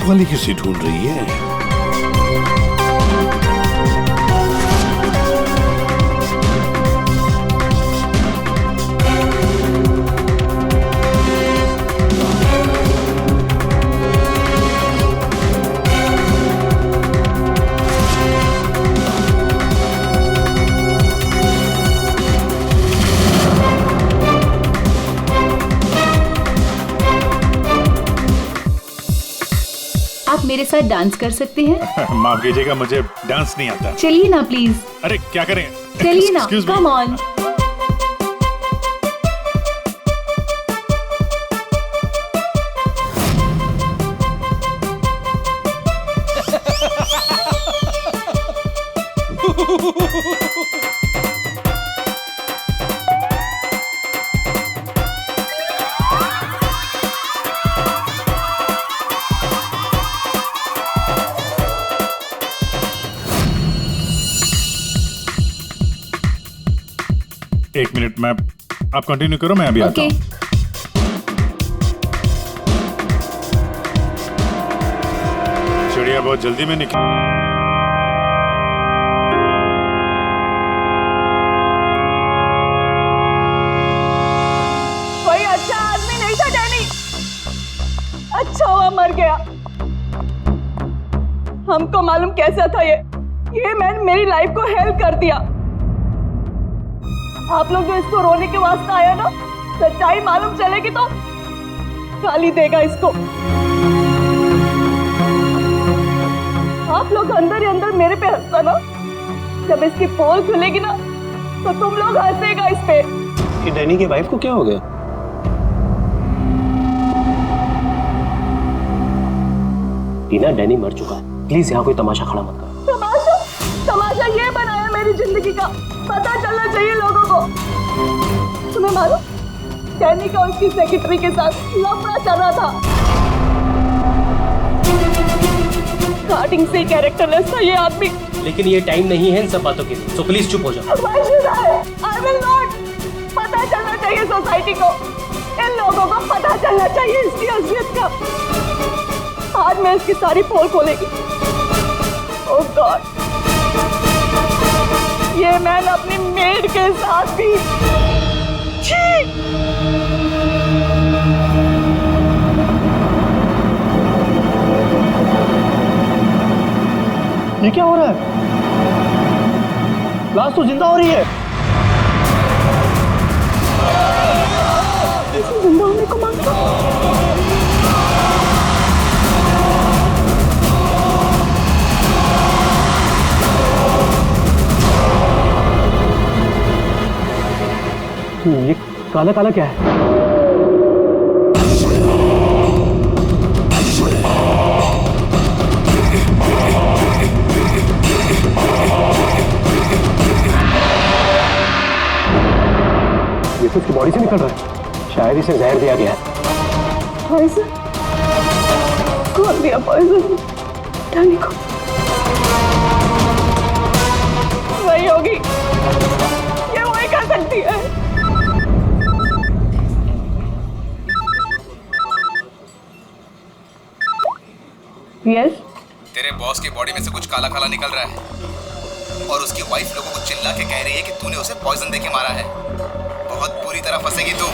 वाली किसी ढूंढ रही है? मेरे साथ डांस कर सकते हैं? माफ कीजिएगा, मुझे डांस नहीं आता। चलिए ना प्लीज। अरे क्या करें? चलिए ना, कम ऑन। एक मिनट में आप कंटिन्यू करो, मैं अभी आता हूँ। चिड़िया बहुत जल्दी में निकली। कोई अच्छा आदमी नहीं था डैनी, अच्छा हुआ मर गया। हमको मालूम कैसा था ये मैंने मेरी लाइफ को हेल्प कर दिया। आप लोग जो इसको रोने के वास्ते आया ना, सच्चाई मालूम चलेगी तो गाली देगा इसको। आप लोग अंदर ही अंदर मेरे पे हंसता ना, जब इसकी पोल खुलेगी ना तो तुम लोग हंसेगा इस पे। कि डैनी की वाइफ को क्या हो गया? टीना, डैनी मर चुका है, प्लीज यहाँ कोई तमाशा खड़ा मत कर। तमाशा ये बनाया मेरी जिंदगी का, पता चलना चाहिए लोगों को। तुम्हें मालूम, डैनी का उसकी सेक्रेटरी के साथ लफड़ा चल रहा था। स्टार्टिंग से कैरेक्टरलेस था ये आदमी। लेकिन ये टाइम नहीं है इन सब बातों के लिए, सो प्लीज चुप हो जाओ। I will not। पता चलना चाहिए सोसाइटी को, इन लोगों को पता चलना चाहिए इसकी असलियत का। आज मैं इसकी सारी पोल खोलेगी। ओह गॉड, ये मैंने अपनी मेड के साथ भी। ये क्या हो रहा है? लाश तो जिंदा हो रही है। जिंदा होने को मांगता। ये काला काला क्या है? ये तो उसकी बॉडी से निकल रहा है, शायद इसे जहर दिया गया है। पॉइजन? कौन दिया पॉइजन डैनी को? वही होगी, ये वही कर सकती है। यस? तेरे बॉस की बॉडी में से कुछ काला काला निकल रहा है और उसकी वाइफ लोगों को चिल्ला के कह रही है कि तूने उसे पॉइजन देके मारा है। बहुत बुरी तरह फंसेगी तू।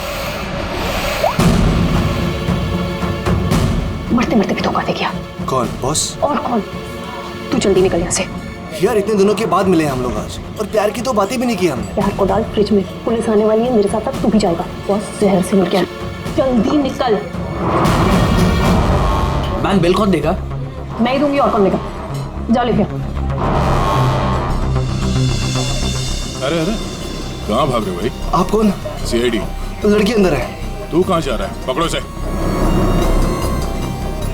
मरते मरते भी धोखा दे गया। कौन? बॉस? और कौन? तू जल्दी निकल यहाँ से। यार इतने दिनों के बाद मिले हम लोग आज, और प्यार की तो बातें भी नहीं की हमने। प्यार को डाल फ्रिज में, पुलिस आने वाली है, मेरे साथ साथ तू भी जाएगा। बॉस जहर से मिल गया, जल्दी निकल। मैन बिल कौन देगा? मैं ही दूंगी, और कौन देगा? जाओ लेके। अरे अरे, कहाँ भाग रहे हो भाई? आप कौन? सीआईडी। लड़की अंदर है। तू कहाँ जा रहा है? पकड़ो इसे।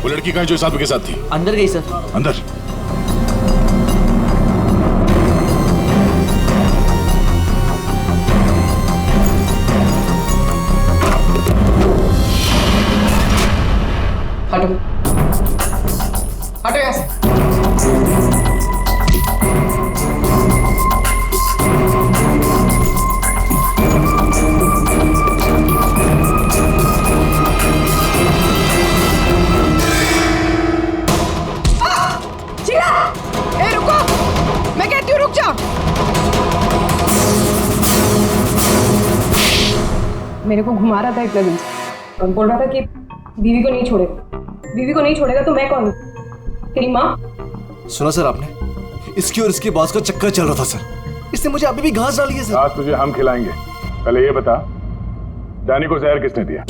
वो लड़की कहाँ जो साथ के साथ थी? अंदर गई सर। अंदर? हटो हटो यहाँ से। मेरे को घुमा रहा था इतना दिन से और बोल रहा था कि बीवी को नहीं छोड़ेगा, बीवी को नहीं छोड़ेगा तो मैं कौन हूँ? तेरी माँ? सुना सर आपने, इसकी और इसके बॉस का चक्कर चल रहा था सर। इसने मुझे अभी भी घास डाली है सर। आज तुझे हम खिलाएंगे। पहले ये बता, डैनी को जहर किसने दिया?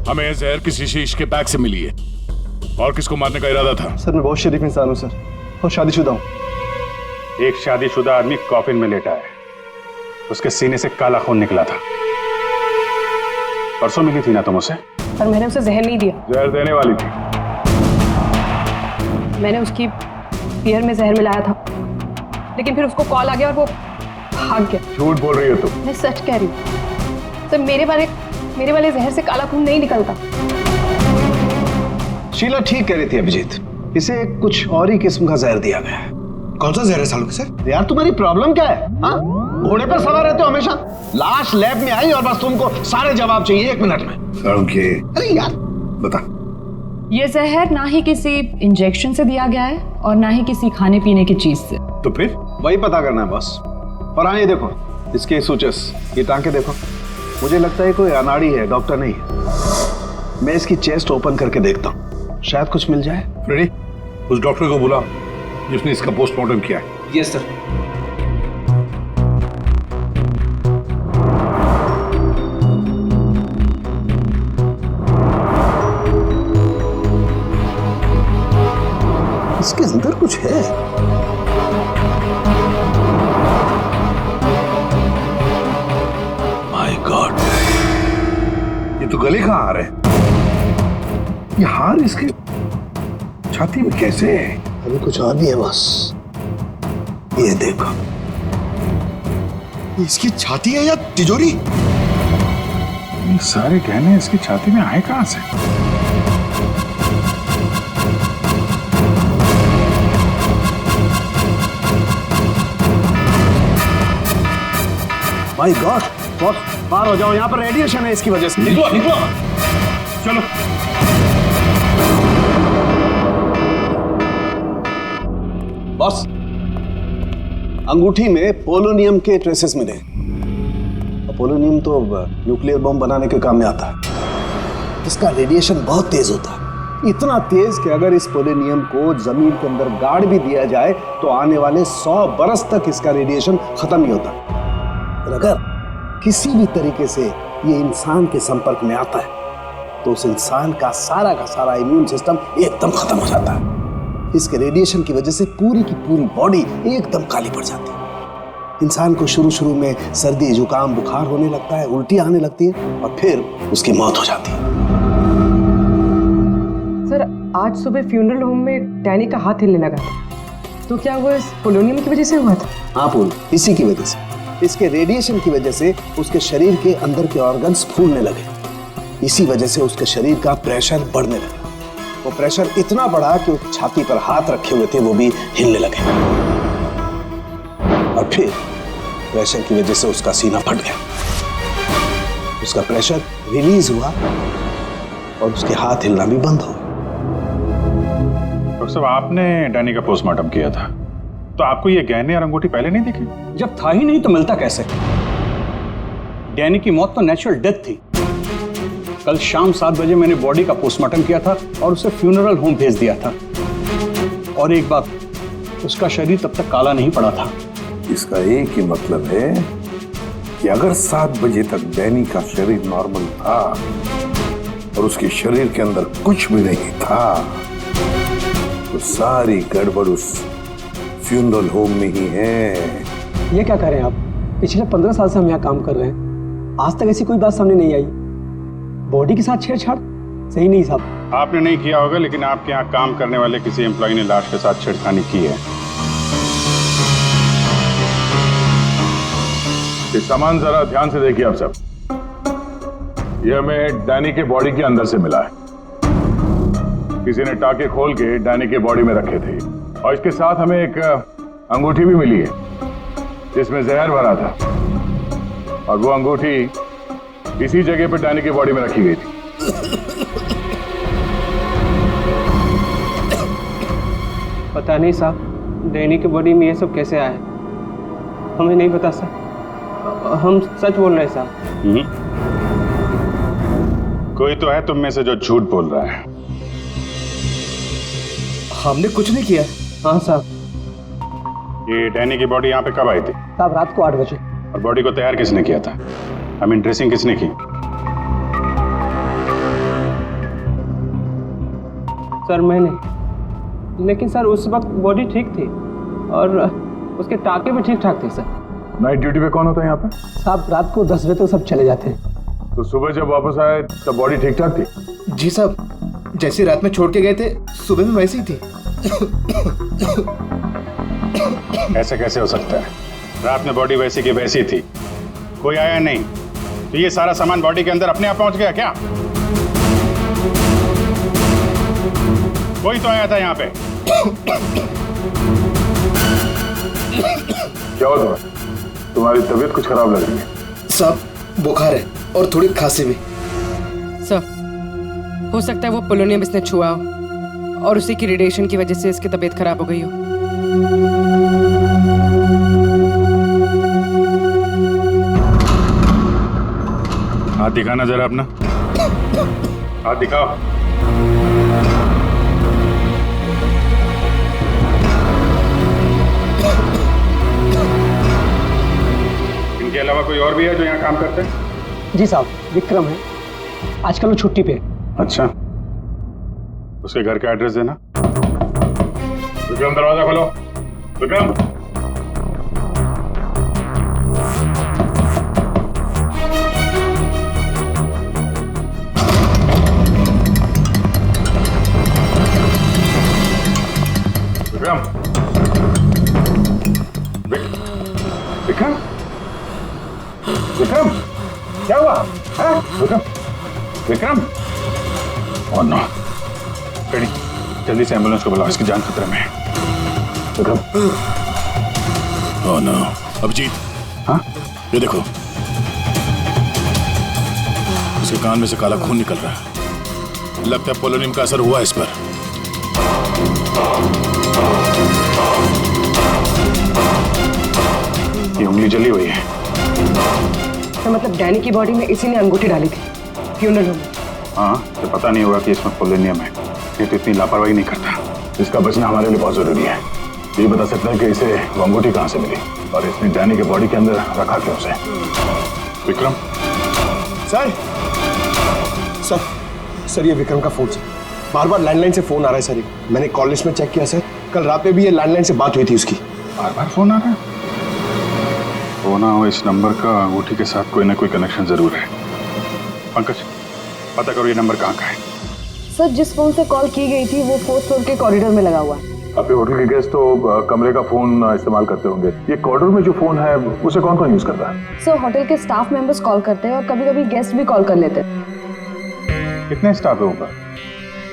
हमें जहर किसी शीश के बैग से मिली है। और किसको मारने का इरादा था? सर मैं बहुत शरीफ इंसान हूँ सर, और शादीशुदा हूँ। एक शादीशुदा आदमी कॉफिन में लेटा है, उसके सीने से काला खून निकला था। परसों मिली थी ना तुम उसे? पर मैंने उसे जहर नहीं दिया। जहर देने वाली थी। मैंने उसकी बियर में जहर मिलाया था, लेकिन फिर उसको कॉल आ गया और वो भाग गया। झूठ बोल रही हो तुम। मैं सच कह रही हूँ। तो मेरे वाले जहर से काला खून नहीं निकलता। शीला ठीक कह रही थी अभिजीत, इसे कुछ और ही किस्म का जहर दिया गया है। कौन सा जहर है सालों के सर? यार तुम्हारी प्रॉब्लम क्या है? हाँ, घोड़े पर सवार रहते हो हमेशा। लाश लैब में आई और बस तुमको सारे जवाब चाहिए 1 मिनट में। अरे यार बता। ये जहर ना ही किसी इंजेक्शन से दिया गया है और ना ही किसी खाने पीने की चीज से। तो फिर वही पता करना है बस। और हाँ, ये देखो इसके सूचस, ये टांके देखो। मुझे लगता है कोई अनाड़ी है, डॉक्टर नहीं है। मैं इसकी चेस्ट ओपन करके देखता हूँ, शायद कुछ मिल जाए। फ्रेडी, उस डॉक्टर को बुला जिसने इसका पोस्टमार्टम किया है। Yes sir. इसके अंदर कुछ है। माय गॉड, ये तो गले का हार है। ये हार इसके छाती में कैसे है? अभी कुछ और भी है बस। ये देखो, इसकी छाती है या तिजोरी? ये सारे गहने इसकी छाती में आए कहां से? माय गॉड, बहुत बाहर हो जाओ, यहाँ पर रेडिएशन है इसकी वजह से। निकलो निकलो, चलो। बॉस, अंगूठी में पोलोनियम के ट्रेसेस मिले। पोलोनियम तो न्यूक्लियर बम बनाने के काम में आता है। इसका रेडिएशन बहुत तेज होता है, इतना तेज कि अगर इस पोलोनियम को जमीन के अंदर गाड़ भी दिया जाए तो आने वाले 100 बरस तक इसका रेडिएशन खत्म नहीं होता। और अगर किसी भी तरीके से ये इंसान के संपर्क में आता है तो उस इंसान का सारा इम्यून सिस्टम एकदम खत्म हो जाता है। इसके रेडिएशन की वजह से पूरी की पूरी बॉडी एकदम काली पड़ जाती है। इंसान को शुरू में सर्दी, जुकाम, बुखार होने लगता है, उल्टी आने लगती है और फिर उसकी मौत हो जाती है। सर, आज सुबह फ्यूनरल होम में डैनी का हाथ हिलने लगा था, तो क्या वो इस पोलोनियम की वजह से हुआ था? हाँ पूल, इसी की वजह से, इसके रेडिएशन की वजह से उसके शरीर के अंदर के ऑर्गन्स फूलने लगे। इसी वजह से उसके शरीर का प्रेशर बढ़ने लगा। वो प्रेशर इतना बढ़ा कि उस छाती पर हाथ रखे हुए थे वो भी हिलने लगे। और फिर प्रेशर की वजह से उसका सीना फट गया। उसका प्रेशर रिलीज हुआ और उसके हाथ हिलना भी बंद हो गया। डॉक्टर साहब, आपने डैनी का पोस्टमार्टम किया था, तो आपको ये गहने और अंगूठी पहले नहीं दिखे? जब था ही नहीं तो मिलता कैसे? डैनी की मौत तो नेचुरल डेथ थी। कल शाम 7 बजे मैंने बॉडी का पोस्टमार्टम किया था और उसे फ्यूनरल होम भेज दिया था। और एक बात, उसका शरीर तब तक काला नहीं पड़ा था। इसका एक ही मतलब है कि अगर 7 बजे तक डैनी का शरीर नॉर्मल था और उसके शरीर के अंदर कुछ भी नहीं था, तो सारी गड़बड़ उस फ्यूनरल होम में ही है। ये क्या कह रहे हैं आप? पिछले 15 साल से हम यहाँ काम कर रहे हैं, आज तक ऐसी कोई बात सामने नहीं आई। बॉडी के साथ छेड़छाड़ सही नहीं साहब। आपने नहीं किया होगा, लेकिन आपके यहाँ काम करने वाले किसी एम्प्लॉय ने लाश के साथ छेड़खानी की है। ये सामान जरा ध्यान से देखिए आप सब। ये हमें डैनी के बॉडी के अंदर से मिला है। किसी ने टाके खोल के डैनी के बॉडी में रखे थे और इसके साथ हमें एक अंगूठी भी मिली है जिसमें जहर भरा था, और वो अंगूठी इसी जगह पे डैनी की बॉडी में रखी गई थी। पता नहीं साहब, डैनी की बॉडी में ये सब कैसे आया, हमें नहीं पता सर। हम सच बोल रहे हैं साहब। कोई तो है तुम में से जो झूठ बोल रहा है। हमने कुछ नहीं किया। हाँ साहब। ये डैनी की बॉडी यहाँ पे कब आई थी? साहब रात को 8 बजे। और बॉडी को तैयार किसने किया था? आई मीन ड्रेसिंग किसने की? सर मैंने, लेकिन सर उस वक्त बॉडी ठीक थी और उसके टाके भी ठीक ठाक थे सर। नाइट ड्यूटी पे कौन होता है यहाँ पे? साहब रात को 10 बजे तक सब चले जाते हैं। तो सुबह जब वापस आए तब बॉडी ठीक ठाक थी? जी साहब, जैसे रात में छोड़ के गए थे सुबह में वैसी ही थी। ऐसे कैसे हो सकता है? रात में बॉडी वैसी की वैसी थी, कोई आया नहीं, तो ये सारा सामान बॉडी के अंदर अपने आप पहुंच गया क्या? कोई तो आया था यहाँ पे। क्या हुआ तुम्हें? तुम्हारी तबीयत कुछ खराब लग रही है। साहब बुखार है और थोड़ी खांसी भी। सर हो सकता है वो पोलोनियम इसने छुआ हो और उसी की रेडिएशन की वजह से इसकी तबीयत खराब हो गई हो। हाथ दिखाना जरा अपना, हाथ दिखाओ। इनके अलावा कोई और भी है जो यहाँ काम करते हैं? जी साहब, विक्रम है, आजकल वो छुट्टी पे। अच्छा, उसके घर का एड्रेस देना। विक्रम दरवाजा खोलो। विक्रम, विक्रम, विक्रम, विक्रम, क्या हुआ? हाँ? Vikram, Vikram, oh no, ready, जल्दी से एम्बुलेंस को बुलाओ, इसकी जान खतरे में है। विक्रम, ओह नो, अभिजीत, हाँ? ये देखो, उसके कान में से काला खून निकल रहा है। लगता है पोलोनियम का असर हुआ इस पर। ये उंगली जली हुई है। तो मतलब डैनी की बॉडी में इसी ने अंगूठी डाली थी फ्यूनरल होम में। हाँ, तो पता नहीं होगा कि इसमें पोलोनियम है। ये तो इतनी लापरवाही नहीं करता। इसका बचना हमारे लिए बहुत जरूरी है। ये बता सकते हैं कि इसे वो अंगूठी कहाँ से मिली और इसने डैनी के बॉडी के अंदर रखा क्यों उसे? विक्रम, सर सर सर ये विक्रम का फोन सर, बार बार लैंडलाइन से फोन आ रहा है सर। मैंने कॉल लिस्ट में चेक किया सर, कल रात में भी ये लैंडलाइन से बात हुई थी उसकी। बार बार फोन आ रहा है? होना हो इस नंबर का अंगूठी के साथ कोई ना कोई कनेक्शन जरूर है। पंकज, पता करो ये नंबर कहाँ का है। सर जिस फोन से कॉल की गई थी वो 4th फ्लोर के कॉरिडोर में लगा हुआ है। आपके होटल के गेस्ट तो कमरे का फोन इस्तेमाल करते होंगे। ये कॉरिडोर में जो फोन है उसे कौन कौन यूज करता है? सर होटल के स्टाफ मेंबर्स कॉल करते हैं और कभी कभी गेस्ट भी कॉल कर लेते हैं। कितने स्टाफ है ऊपर?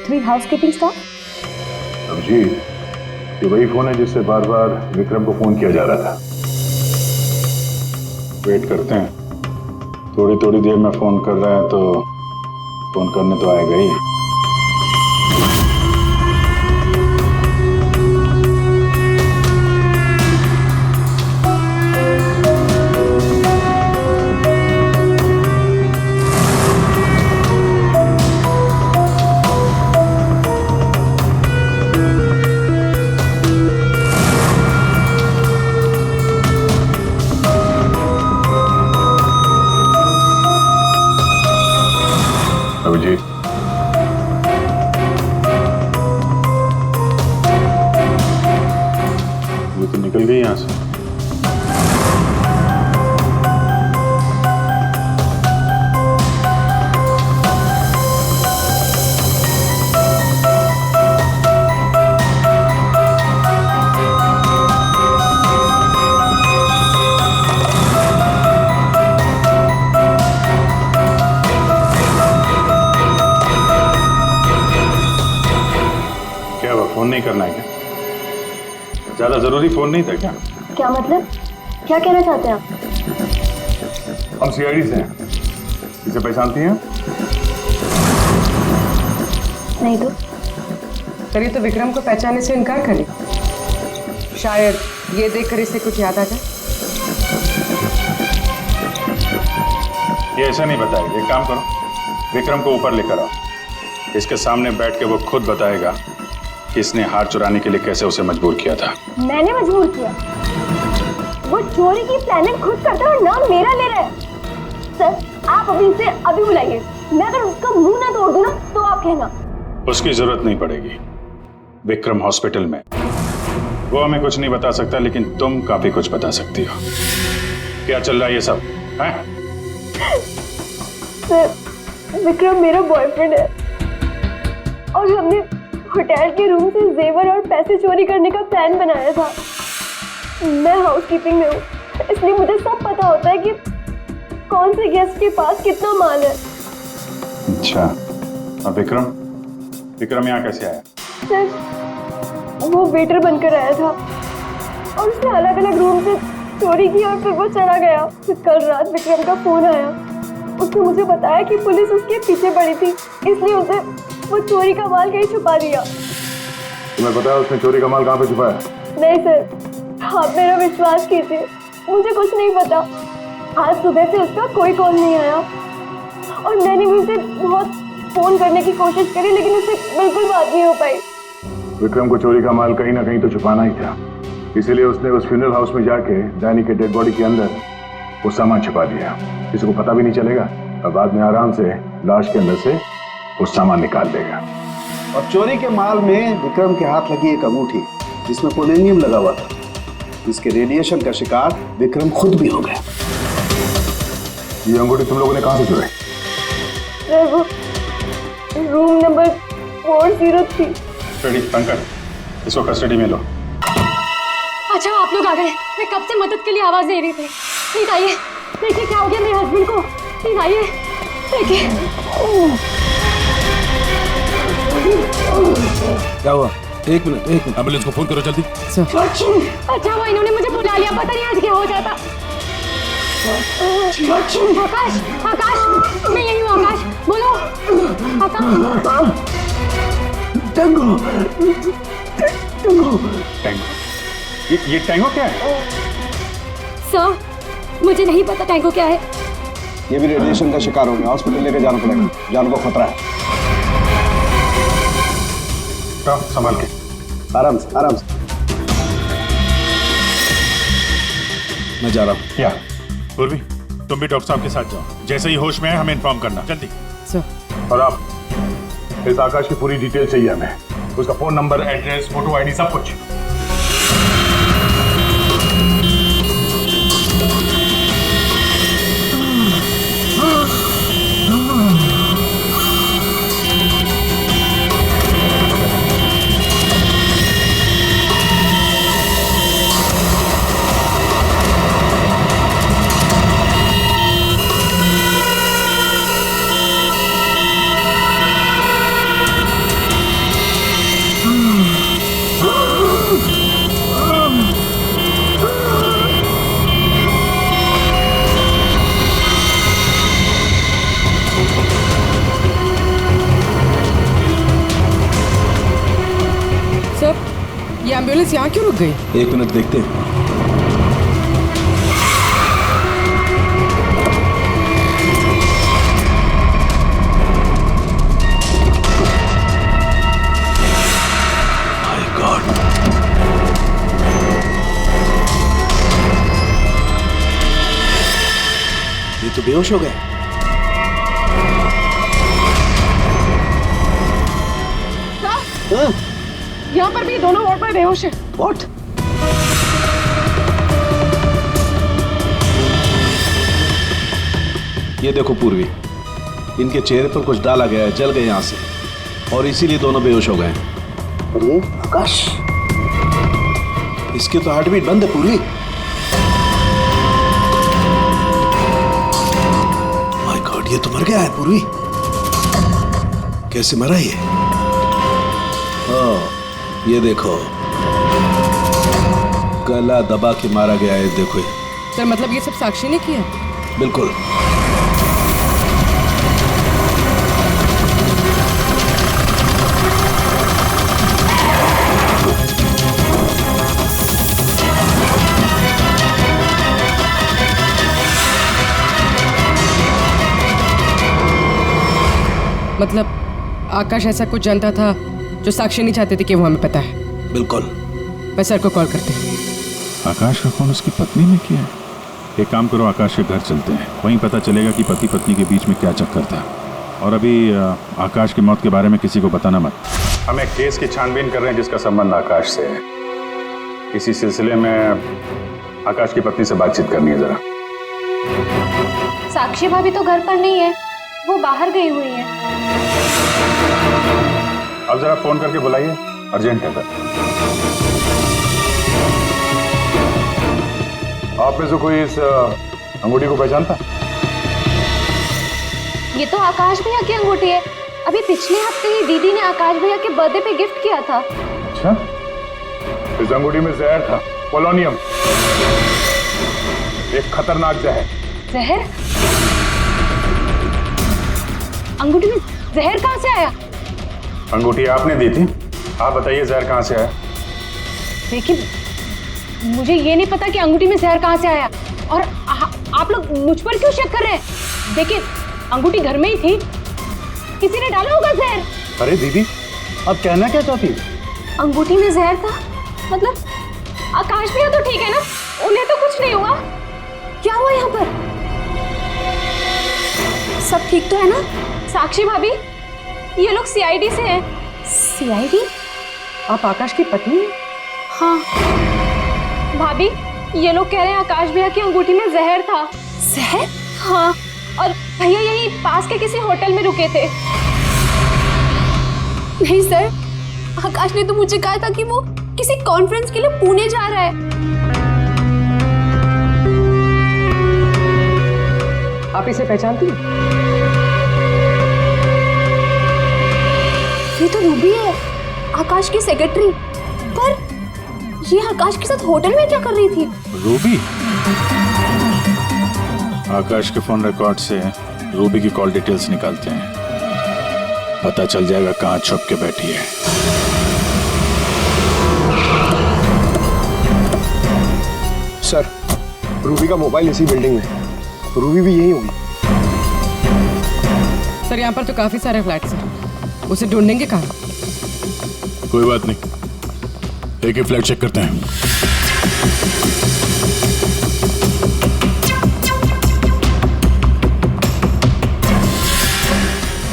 3 हाउसकीपिंग स्टाफ। अभिजीत, ये वही फोन है जिससे बार बार विक्रम को फोन किया जा रहा था। वेट करते हैं, थोड़ी थोड़ी देर में फोन कर रहा है तो फोन करने तो आएगा ही। अभिजीत, ये तो निकल गई यहाँ से। फोन नहीं करना है क्या? ज्यादा जरूरी फोन नहीं था क्या? क्या मतलब? क्या कहना चाहते हैं आप? हम सीआईडी से हैं। इसे पहचानती हैं? नहीं तो। सर ये तो विक्रम को पहचानने से इनकार करे। शायद ये देखकर इसे कुछ याद आ जाए। ये ऐसा नहीं बताएगा। एक काम करो, विक्रम को ऊपर लेकर आओ, इसके सामने बैठ के वो खुद बताएगा कि इसने हार चुराने के लिए कैसे उसे मजबूर किया था। मैंने मजबूर किया? वो चोरी की प्लानिंग खुद करता है और नाम मेरा ले रहा है। सर आप अभी इसे अभी बुलाइए, मैं अगर उसका मुंह ना तोड़ दूं ना तो आप कहना। उसकी जरूरत नहीं पड़ेगी, विक्रम हॉस्पिटल में, वो हमें कुछ नहीं बता सकता, लेकिन तुम काफी कुछ बता सकती हो। क्या चल रहा है ये सब है? सर विक्रम मेरा बॉयफ्रेंड है और हमने होटल के रूम से जेवर और पैसे चोरी करने का प्लान बनाया था। मैं हाउसकीपिंग में हूँ, इसलिए मुझे सब पता होता है कि कौन से गेस्ट के पास कितना माल है। अच्छा, अब विक्रम यहाँ कैसे आया? सर वो वेटर बनकर आया था और उसने अलग अलग रूम से चोरी की और फिर वो चला गया। फिर कल रात विक्रम का फोन आया, उसने मुझे बताया कि पुलिस उसके पीछे पड़ी थी, इसलिए उसे वो चोरी का माल कहीं छुपा दिया। तुम्हें पता है उसने चोरी का माल कहाँ पे छुपाया? नहीं सर, आप मेरा विश्वास कीजिए, मुझे कुछ नहीं पता। आज सुबह से उसका कोई कॉल नहीं आया और मैंने भी उसे बहुत फोन करने की कोशिश करी, लेकिन उससे बिल्कुल बात नहीं हो पाई। विक्रम को चोरी का माल कहीं ना कहीं तो छुपाना ही था, इसीलिए उसने उस फ्यूनरल हाउस में जाके डैनी के डेड बॉडी के अंदर वो सामान छुपा दिया। किसी को पता भी नहीं चलेगा और बाद में आराम से लाश के अंदर से वो सामान निकाल लेगा। और चोरी के माल में विक्रम के हाथ लगी एक अंगूठी जिसमें पोलोनियम लगा हुआ था, जिसके रेडिएशन का शिकार विक्रम खुद भी हो गया। ये अंगूठी तुम लोगों ने कहां से चुराई? सर वो रूम नंबर 403। रेडी पंकज, इसको कस्टडी में लो। अच्छा आप लोग आ गए, मैं कब से मदद के लिए आवाज दे रही थी। प्लीज आइए, देखिए क्या हो गया मेरे हस्बैंड को। प्लीज आइए देखिए। क्या हुआ? एक मिनट एम्बुलेंस को फोन करो जल्दी। अच्छा वो इन्होंने मुझे बुला लिया, पता नहीं आज क्या हो जाता। आकाश मैं यही हूँ। आकाश बोलो। आकाश टैंगो ये टैंगो क्या है? सर मुझे नहीं पता टैंगो क्या है। ये भी रेडिएशन का शिकार हो गया, हॉस्पिटल लेके जाना पड़ेगा, जान को खतरा है। संभाल के, आराम से आराम से। मैं जा रहा हूँ। क्या पूर्वी, तुम भी डॉक्टर साहब के साथ जाओ, जैसे ही होश में है हमें इन्फॉर्म करना जल्दी। सर। और आप इस आकाश की पूरी डिटेल चाहिए हमें, उसका phone number, address, photo ID, सब कुछ। ये एम्बुलेंस यहाँ क्यों रुक गई? एक मिनट देखते हैं। My God! ये तो बेहोश हो गए। यहाँ पर भी दोनों वार्ड में बेहोश है। What? ये देखो पूर्वी, इनके चेहरे पर कुछ डाला गया है, जल गए यहाँ से, और इसीलिए दोनों बेहोश हो गए। और ये आकाश, इसके तो हार्ट बीट बंद है पूर्वी। माय गॉड, ये तो मर गया है पूर्वी। कैसे मरा ये? ये देखो, गला दबा के मारा गया है। देखो सर, मतलब ये सब साक्षी ने किया? बिल्कुल। मतलब आकाश ऐसा कुछ जानता था जो साक्षी नहीं चाहते थे कि वो हमें पता है। बिल्कुल। मैं सर को कॉल करती हूँ। आकाश का फोन उसकी पत्नी ने किया है। एक काम करो, आकाश के घर चलते हैं, वहीं पता चलेगा कि पति पत्नी के बीच में क्या चक्कर था। और अभी आकाश की मौत के बारे में किसी को बताना मत। हम एक केस की छानबीन कर रहे हैं जिसका संबंध आकाश से है। इसी सिलसिले में आकाश की पत्नी से बातचीत करनी है जरा। साक्षी भाभी तो घर पर नहीं है, वो बाहर गई हुई है। अब जरा फोन करके बुलाइए, अर्जेंट है। आप में से कोई इस अंगूठी को पहचानता? ये तो आकाश भैया की अंगूठी है। अभी पिछले हफ्ते ही दीदी ने आकाश भैया के बर्थडे पे गिफ्ट किया था। अच्छा, इस अंगूठी में जहर था, पोलोनियम, एक खतरनाक जहर। जहर? अंगूठी में जहर कहाँ से आया? अंगूठी आपने दी थी, आप बताइए जहर कहाँ से आया? देखिए, मुझे ये नहीं पता कि अंगूठी में जहर कहाँ से आया, और आप लोग मुझ पर क्यों शक कर रहे हैं? देखिए, अंगूठी घर में ही थी, किसी ने डाला होगा जहर। अरे दीदी, अब कहना क्या चाहती है? अंगूठी में जहर था मतलब आकाश भैया तो ठीक है ना, उन्हें तो कुछ नहीं हुआ? क्या हुआ यहाँ पर? सब ठीक तो है ना? साक्षी भाभी, ये लोग सीआईडी से हैं। सीआईडी? आप आकाश की पत्नी हैं? हाँ भाभी, ये लोग कह रहे हैं आकाश भैया की अंगूठी में जहर था। जहर? हाँ, और भैया यही पास के किसी होटल में रुके थे। नहीं सर, आकाश ने तो मुझे कहा था कि वो किसी कॉन्फ्रेंस के लिए पुणे जा रहा है। आप इसे पहचानती हैं? ये तो रूबी है, आकाश की सेक्रेटरी। पर ये आकाश के साथ होटल में क्या कर रही थी? रूबी? आकाश के फोन रिकॉर्ड से रूबी की कॉल डिटेल्स निकालते हैं, पता चल जाएगा कहाँ छुप के बैठी है। सर, रूबी का मोबाइल इसी बिल्डिंग में है, रूबी भी यही होगी। सर, यहाँ पर तो काफी सारे फ्लैट्स हैं, उसे ढूंढेंगे कहाँ? कोई बात नहीं, एक ही फ्लैट चेक करते हैं।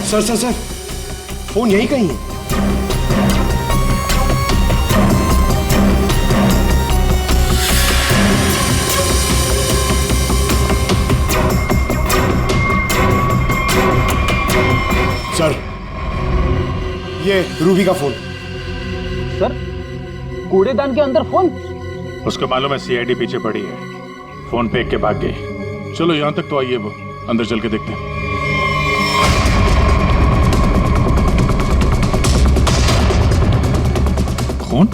सर सर सर, फोन यही कहीं है। सर, ये रूबी का फोन। सर, कूड़ेदान के अंदर फोन? उसको मालूम है सीआईडी पीछे पड़ी है, फोन फेंक के भाग गई। चलो यहां तक तो आइए, वो अंदर चल के देखते हैं। कौन?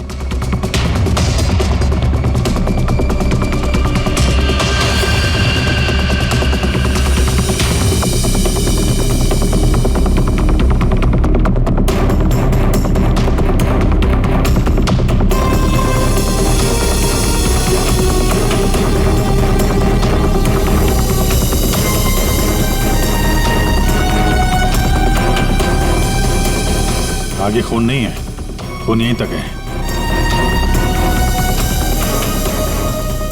आगे खून नहीं है, खून यहीं तक है।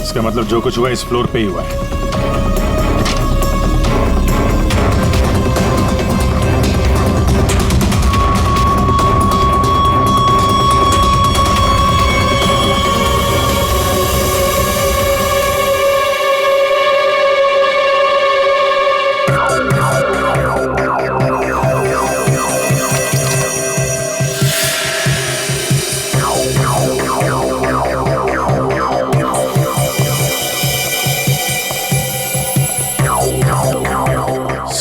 इसका मतलब जो कुछ हुआ इस फ्लोर पे ही हुआ है।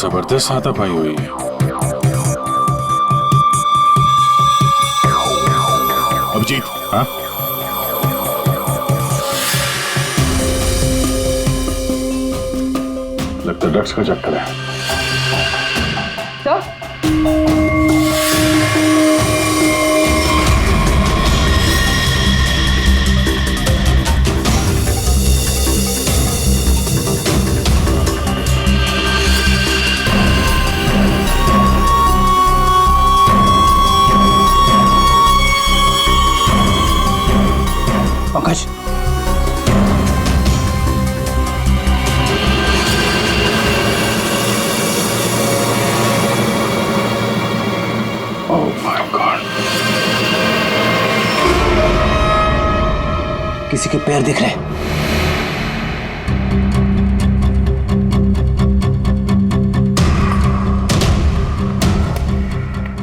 जबरदस्त हाथापाई हुई है। अभिजीत, हाँ? लगता है ड्रग्स का चक्कर है। सर? किसी के पैर दिख रहे।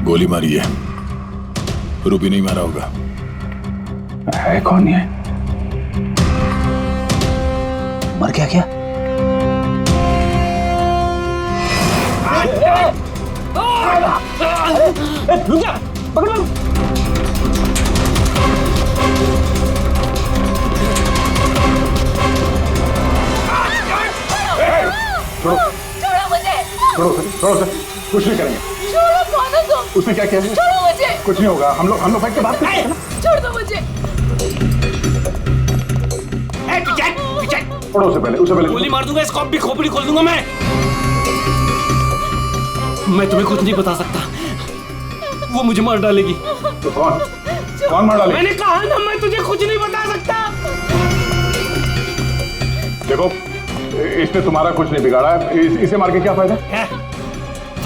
गोली मारी है, रूबी नहीं मारा होगा। है कौन ये? मर गया क्या? रुक जा, पकड़ो। छोड़ो मुझे। छोड़ो सर, कुछ नहीं करेंगे। छोड़ो, कौन हो तुम? उसने क्या किया है? छोड़ो मुझे। कुछ नहीं होगा, हम लोग बैठ के बात करते हैं। छोड़ दो मुझे। छोड़ो उसे पहले गोली मार दूंगा, स्कॉप भी खोपड़ी खोल दूंगा मैं तुम्हें कुछ नहीं बता सकता। वो मुझे मार डालेगी। तो कौन मार डालेगी? मैंने कहा ना, मैं तुझे कुछ नहीं बता सकता। देखो, इसने तुम्हारा कुछ नहीं बिगाड़ा है, इसे मार के क्या फायदा?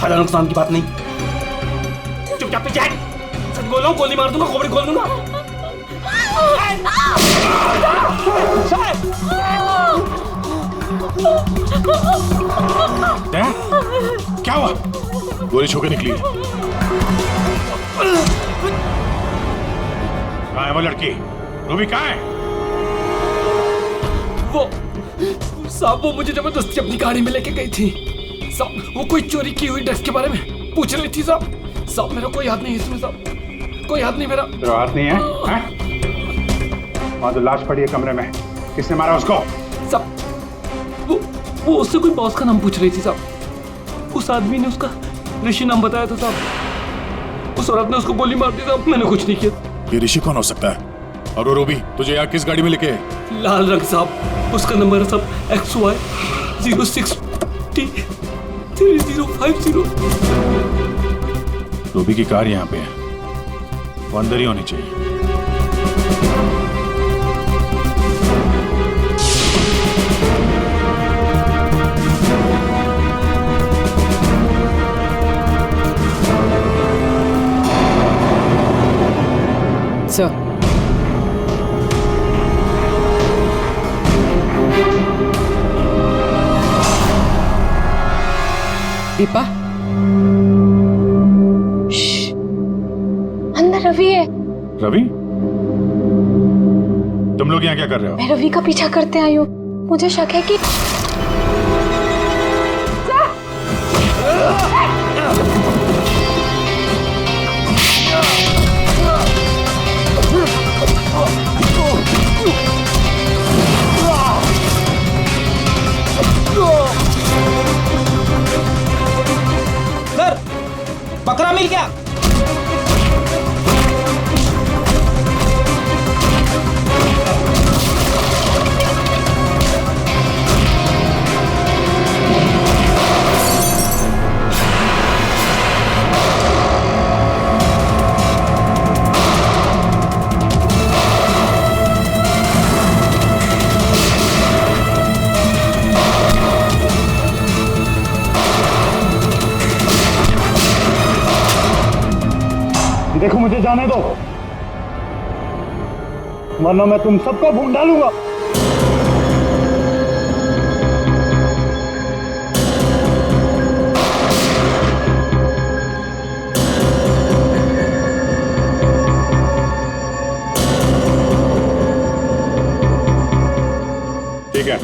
फायदा नुकसान की बात नहीं, चुपचाप पीछे हट। सच बोल रहा हूं, गोली मार दूंगा, खोपड़ी खोल दूंगा। क्या हुआ? गोली छू के निकली है। कहाँ है वो लड़की? रूबी कहाँ है? वो साहब, वो मुझे जबरदस्ती अपनी गाड़ी में लेके गई थी साहब। वो कोई चोरी की हुई ड्रेस के बारे में पूछ रही थी साहब। मेरा कोई हाथ नहीं है इसमें साहब, कोई हाथ नहीं मेरा। तेरा हाथ नहीं है? वहाँ तो लाश पड़ी है कमरे में, किसने मारा उसको? साहब, वो उससे कोई बॉस का नाम पूछ रही थी साहब। उस आदमी ने उसका ऋषि नाम बताया था साहब। उस औरत ने उसको गोली मार दी साहब। मैंने कुछ नहीं किया। ये ऋषि कौन हो सकता है? और वो रूबी तुझे यहाँ किस गाड़ी में लेके? लाल रंग साहब, उसका नंबर है साहब XY 06T 3050। रूबी की कार यहाँ पे है, वो अंदर ही होनी चाहिए। सर, दीपा, अंदर रवि है। रवि? तुम लोग यहाँ क्या कर रहे हो? मैं रवि का पीछा करते आई हूँ। मुझे शक है कि सर, बकरा मिल गया। देखो, मुझे जाने दो, वरना मैं तुम सबको भून डालूंगा। ठीक है,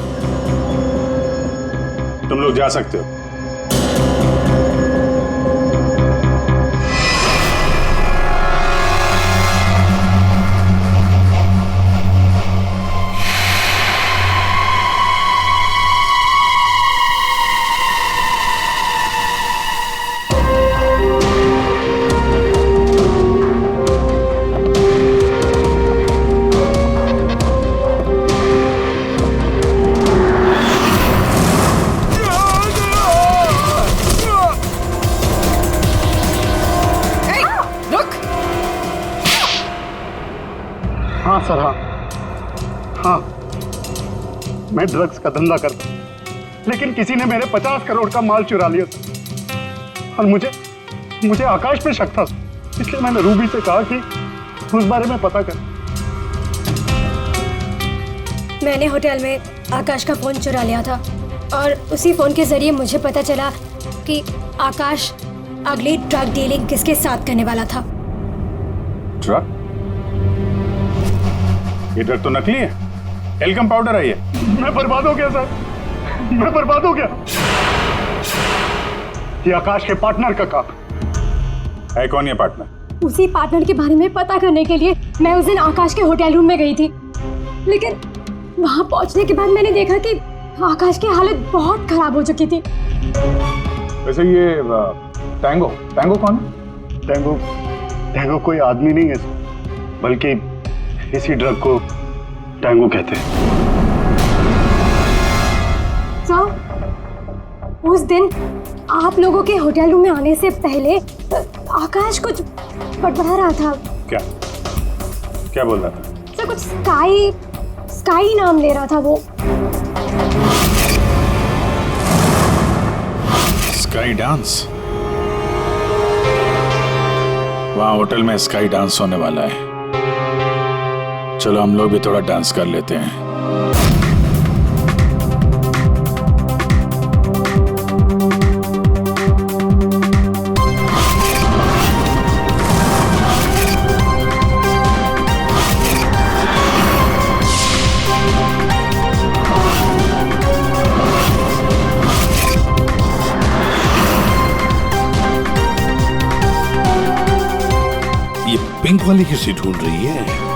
तुम लोग जा सकते हो। हाँ सर, हाँ, मैं ड्रग्स का धंधा करता हूँ, लेकिन किसी ने मेरे 50 करोड़ का माल चुरा लिया था और मुझे आकाश पे शक था, इसलिए मैंने रूबी से कहा कि उस बारे में पता कर। मैंने होटल में आकाश का फोन चुरा लिया था और उसी फोन के जरिए मुझे पता चला कि आकाश अगली ड्रग डीलिंग किसके साथ करने वाला था। ड्रग? ये ड्रग तो नकली है, एल्कम पाउडर है ये। मैं बर्बाद हो गया सर, मैं बर्बाद हो गया। ये आकाश के पार्टनर का काम है। कौन ये पार्टनर? उसी पार्टनर के बारे में पता करने के लिए मैं उस दिन आकाश के होटल रूम में गई थी, लेकिन वहां पहुंचने के बाद मैंने देखा कि आकाश की हालत बहुत खराब हो चुकी थी। वैसे ये टैंगो कौन है? टैंगो कोई आदमी नहीं है, बल्कि इसी ड्रग को टैंगो कहते हैं। सर, उस दिन आप लोगों के होटल रूम में आने से पहले आकाश कुछ बड़बड़ा रहा था। क्या बोल रहा था? सर, कुछ स्काई नाम ले रहा था वो। Sky dance? वहां होटल में स्काई डांस होने वाला है। चलो हम लोग भी थोड़ा डांस कर लेते हैं। पिंक वाली किसी ढूंढ रही है?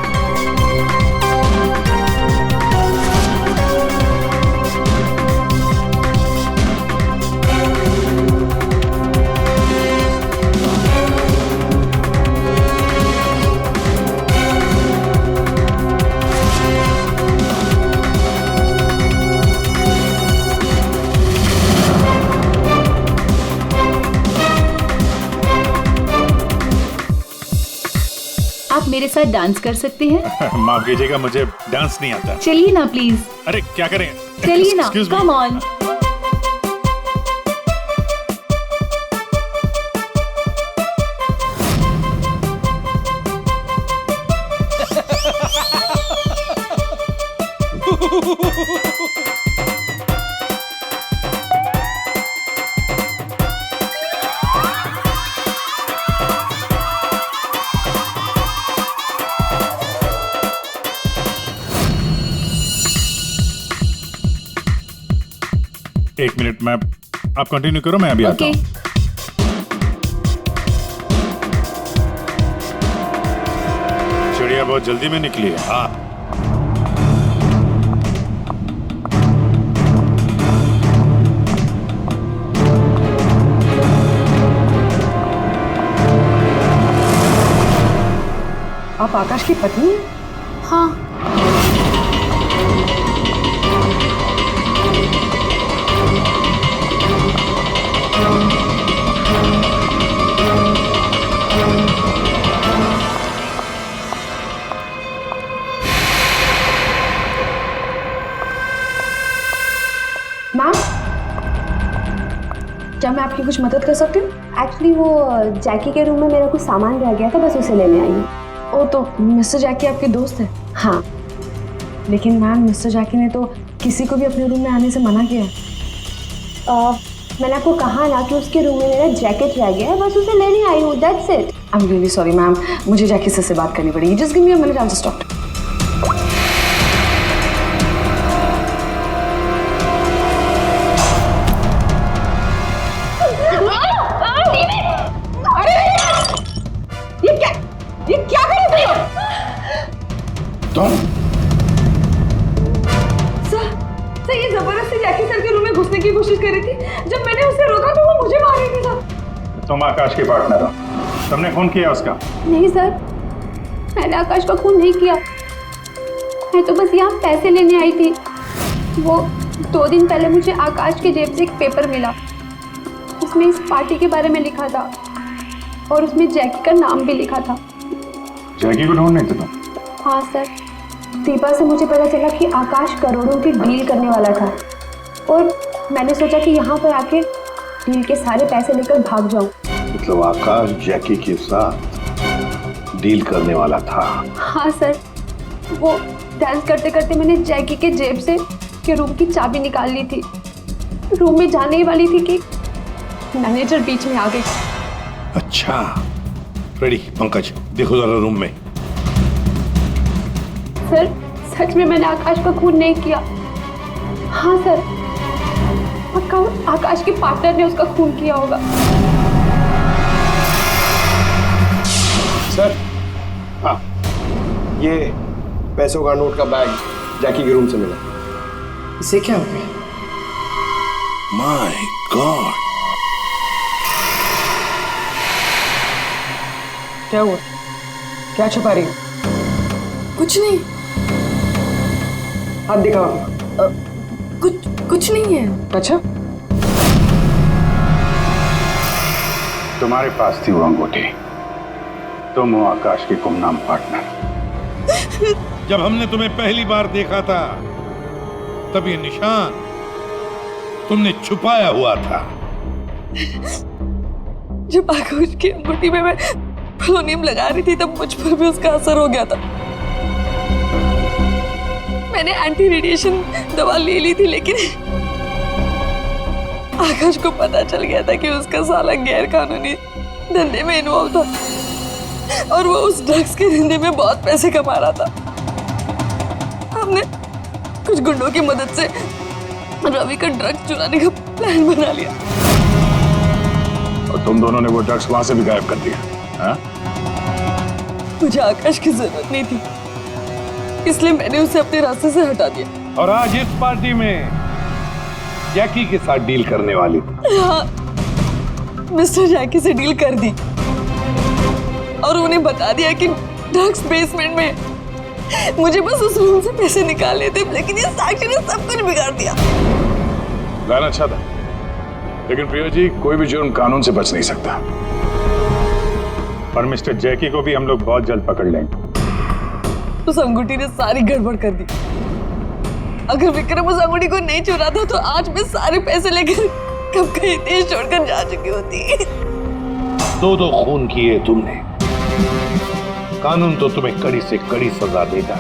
आप मेरे साथ डांस कर सकते हैं? माफ कीजिएगा, मुझे डांस नहीं आता। चलिए ना प्लीज। अरे क्या करें? चलिए ना, कम ऑन। एक मिनट, मैं आप कंटिन्यू करो, मैं अभी आता हूँ। चिड़िया बहुत जल्दी में निकली है। हाँ, आप आकाश की पत्नी हैं? हाँ। मैम, क्या मैं आपकी कुछ मदद कर सकती हूँ? एक्चुअली वो जैकी के रूम में मेरा कुछ सामान रह गया था, बस उसे लेने आई हूँ। ओ, तो मिस्टर जैकी आपके दोस्त है? हाँ। लेकिन मैम, मिस्टर जैकी ने तो किसी को भी अपने रूम में आने से मना किया है। मैंने आपको कहा ना कि उसके रूम में मेरा जैकेट रह गया है, बस उसे लेने आई हूँ, that's it. I am really sorry ma'am, मुझे जैकी से बात करनी पड़ेगी। Just give me a minute, I will just talk. ये क्या कर रहे हो? तुम? सर, ये जबरदस्ती जैकी सर के रूम में घुसने की कोशिश कर रही थी। जब मैंने उसे रोका तो वो मुझे मार रही थी सर। तुम आकाश के पार्टनर हो, तुमने खून किया उसका? नहीं सर, मैंने आकाश का खून नहीं किया। मैं तो बस यहाँ पैसे लेने आई थी। वो 2 दिन पहले मुझे आकाश के जेब से एक पेपर मिला, उसमें इस पार्टी के बारे में लिखा था और उसमें जैकी का नाम भी लिखा था। जैकी को ढूंढने थे तुम? हाँ सर, दीपा से मुझे पता चला कि आकाश करोड़ों की डील करने वाला था और मैंने सोचा कि यहाँ पर आके डील के सारे पैसे लेकर भाग जाऊँ। मतलब आकाश जैकी के साथ डील करने वाला था? हाँ सर, वो डांस करते करते मैंने जैकी के जेब से के रूम की चाबी निकाल ली थी। रूम में जाने ही वाली थी कि मैनेजर बीच में आ गई। अच्छा रेडी पंकज, देखो जरा रूम में। सर सच में मैंने आकाश का खून नहीं किया। हाँ सर, पक्का आकाश के पार्टनर ने उसका खून किया होगा। सर हाँ, ये पैसों का नोट का बैग जैकी के रूम से मिला। इसे क्या हो गया? माय गॉड, क्या हुआ? क्या छुपा रही हो? कुछ नहीं। हाथ दिखाओ। कुछ नहीं है। अच्छा, तुम्हारे पास थी वो अंगूठी, तुम हो आकाश की गुमनाम पार्टनर। जब हमने तुम्हें पहली बार देखा था तब ये निशान तुमने छुपाया हुआ था। जब आकाश की अंगूठी में मैं पोलोनियम लगा रही थी तब मुझ पर भी उसका असर हो गया था। मैंने एंटी रेडिएशन दवा ले ली थी, लेकिन आकाश को पता चल गया था कि उसका साला गैर कानूनी धंधे में इन्वॉल्व था और वो उस ड्रग्स के धंधे में बहुत पैसे कमा रहा था। हमने कुछ गुंडों की मदद से रवि का ड्रग्स चुराने का प्लान बना लिया। और तुम दोनों ने वो ड्रग्स वहां से भी गायब कर दिया, हाँ? मुझे आकाश की जरूरत नहीं थी, इसलिए मैंने उसे अपने रास्ते से हटा दिया। और आज इस पार्टी में जैकी के साथ डील करने वाली थी। हाँ, मिस्टर जैकी से डील कर दी और उन्हें बता दिया कि ड्रग्स बेसमेंट में। मुझे बस उस रूम से पैसे निकालने थे, लेकिन ये साक्षी ने सब कुछ बिगाड़ दिया। प्लान अच्छा था, लेकिन प्रिया जी, कोई भी जुर्म कानून से बच नहीं सकता। और मिस्टर जैकी को भी हम लोग बहुत जल्द पकड़ लेंगे। उस अंगूठी ने सारी गड़बड़ कर दी। अगर विक्रम उस अंगूठी को नहीं चुराता तो आज मैं सारे पैसे लेकर कब कहीं देश छोड़कर जा चुकी होती। दो खून किए तुमने, कानून तो तुम्हें कड़ी से कड़ी सजा देगा।